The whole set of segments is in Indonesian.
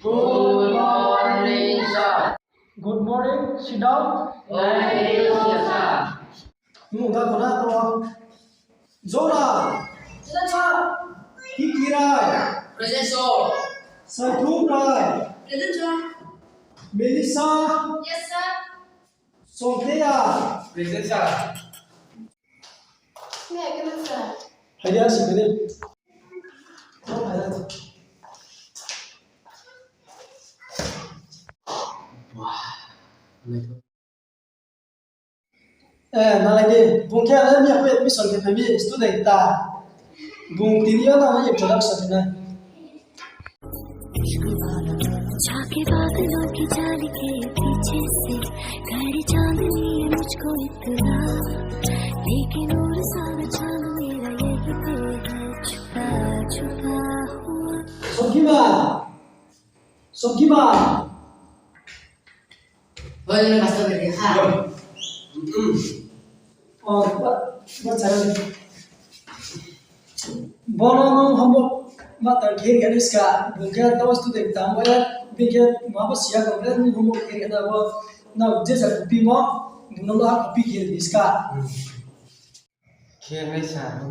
Good morning, sir. Good morning. Sit down. Thank you, sir. Ngủ ra còn đã to. Zora. Present, sir. Kiki Rai. Present, sir. Sarthum Rai. Present, sir. Melissa. Yes, sir. Sophia. Present, sir. May I come in, sir? Hãy xin cái đi. Không phải là. Nào lại đi. Vùng kia là mình quên mission cái phải bị student ta. Vùng tin yêu nào là introduction này. झाके बादलों की जाल के पीछे से गहरी चांदनी है मुझको इतना लेकिन और सारा चांद मेरा यही पे है छुपा छुपा हुआ Sogima. Sogima. Boleh masuk ke dia. Oh, buat cara ni. Bono nung homework mata kiri kan iska. Bukan tahu student tamu ya. Bikin apa sih ya kalau nung homework kiri ada apa. Nah, jasa kopi mo. Nung lah kopi kiri iska. Kira ni sah.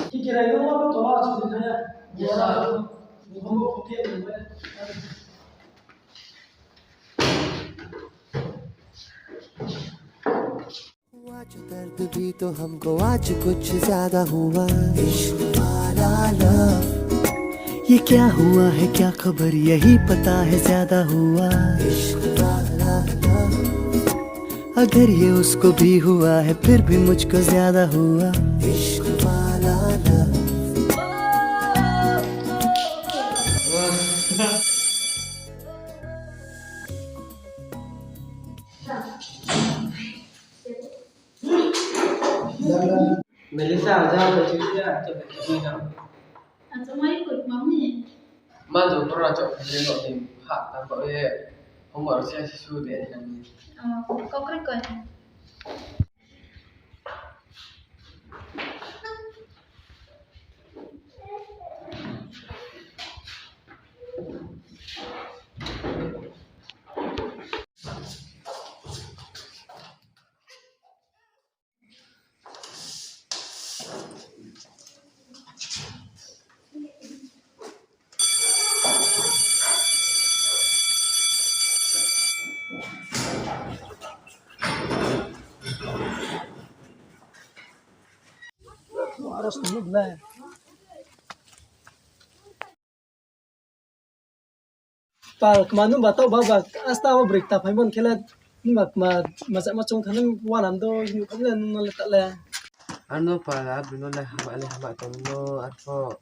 Kira itu apa tuh lah student saya. Ya, nung homework kopi nung ya. हुआ जो दर्द भी तो हमको आज कुछ ज्यादा हुआ इश्क वाला लव ये क्या हुआ है क्या खबर यही पता है ज्यादा हुआ इश्क वाला लव अगर ये उसको भी हुआ है फिर भी मुझको ज्यादा हुआ इश्क वाला love Melissa, jauh dari dia. Coba kita nak. Atau mai ikut mami. Madu pernah coba dia nak tim hak tanpa dia. Homework saya sesuatu dia ni. Kau kena kau. Harus dulu lah. Pal kemana batau babak asta apa break tap haimon kelat mak masak macung thanan wanam do yu kamle nol tak le. Anu pala bino lah hama tono atau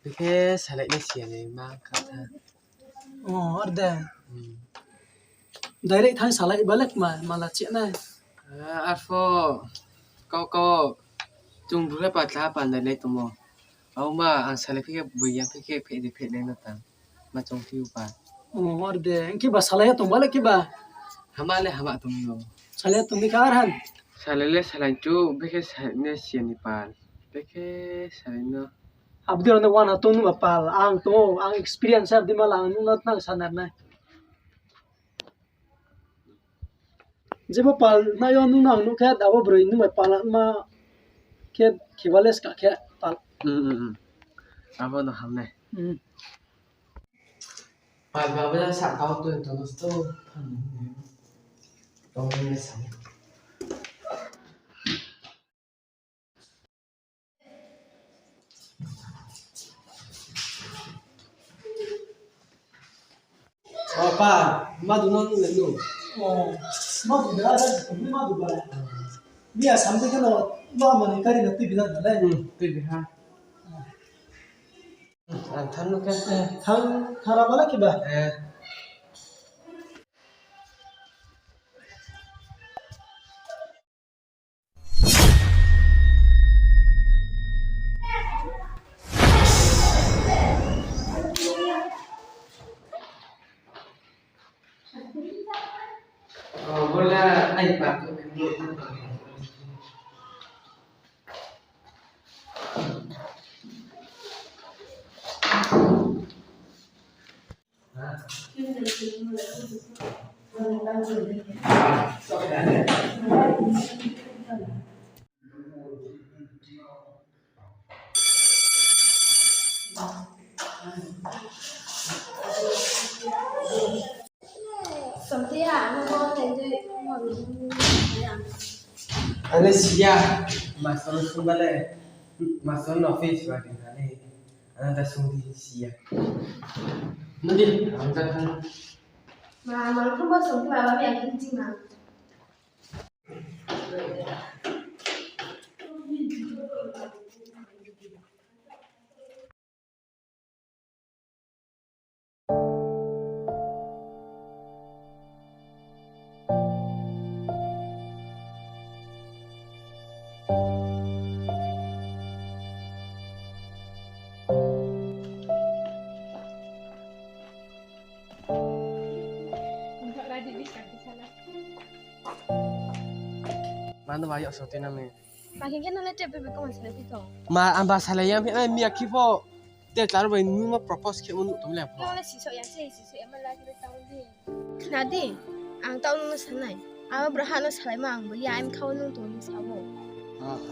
fikir salak ni siapa ni mak kata. Oh, ada. Direct thang salai balik malah cik na. Atau kau chung dulu patah pandai ni tomo. Aku mah ang salak fikir buaya fikir pede nata macam tiu pa. Oh, ada. Engki ba salai tu balik ki ba. Hama tono. Salai tu di karhan. Salai tu fikir salak ni siapa ni pal. Fikir salak no. Abdi orang wana tu nu pal ang tu ang experience di malang nu nat nang sanar na. Jebo pal na yo nu nang nu kat abo broi nu pal ma ke khibales ka ke pal. Apa nak ham ni? Pal bapa sak kau tu terus tu. Kau ni sama. Oh, pal, madu non nu nu. Oh, madu dah ada, madu ba. Dia sampai kan lo mana kari nanti bilang dah. Tu dia. Than lu kan? Thang khara bala ki ba. Oh, bola ai pak tu dulu. Ana siya masuk sumbale masuk office bagi kali. Ana dah sungguh siya. Nanti anda kan Mà không có sống vào ba mẹ cũng chinh mà. mana banyak sote name. Makin kan nanti cepet kau masih lebih tahu. Ma amba salayam pina mi akibo. Dia claro bagi numa propose ke untuk tumle apa. Kau lah sisok yang malah kita tahu dia. Nanti, ang tahu nung sanai. Ang berhanu salai mang, beli ayam kau nung tuh sawo.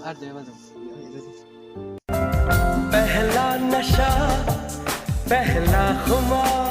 Ada macam. पहला नशा पहला खुमार